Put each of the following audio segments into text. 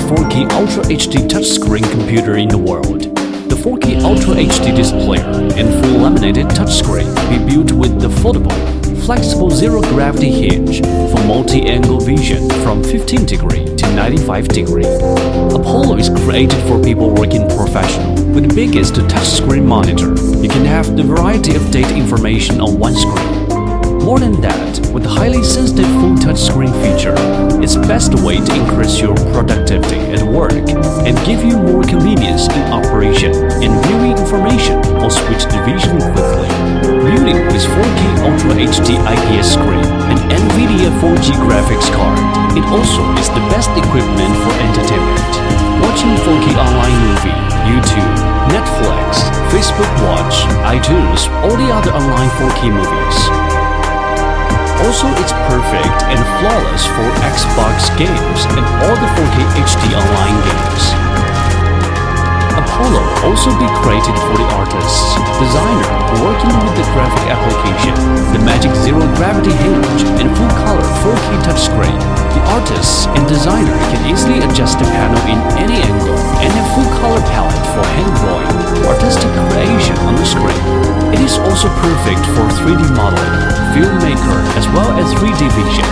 4K Ultra HD touchscreen computer in the world. The 4K Ultra HD display and full laminated touchscreen be built with the foldable, flexible zero-gravity hinge for multi-angle vision from 15 degree to 95 degree. Apollo is created for people working professional. With the biggest touchscreen monitor, you can have the variety of data information on one screen. More than that, with the highly sensitive full touchscreen feature, it's best way to increase your productivity at work and give you more convenience in operation and viewing information or switch the vision quickly. Building with 4K Ultra HD IPS screen and NVIDIA 4G graphics card, it also is the best equipment for entertainment. Watching 4K online movie, YouTube, Netflix, Facebook Watch, iTunes, all the other online 4K movies. Also, it's perfect and flawless for Xbox games and all the 4K HD online games. Apollo also be created for the artists, designer working with the graphic application, the magic zero-gravity hinge and full-color 4K touchscreen. The artists and designer can easily adjust the panel in any angle and a full-color palette for hand drawing, artistic creation on the screen. It is also perfect for 3D modeling, filmmaker, as well as 3D vision.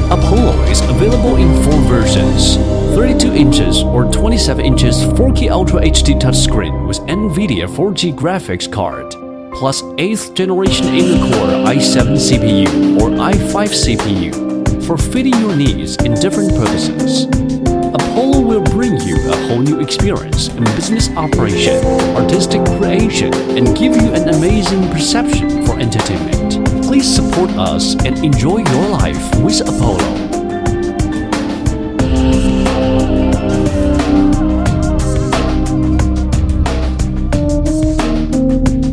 Apollo is available in 4 versions: 32 inches or 27 inches 4K Ultra HD touchscreen with NVIDIA 4G graphics card, plus 8th generation Intel-Core i7 CPU or i5 CPU for fitting your needs in different purposes. Apollo will bring you a whole new experience in business operation, artistic creation, and give you an amazing perception for entertainment. Please support us and enjoy your life with Apollo.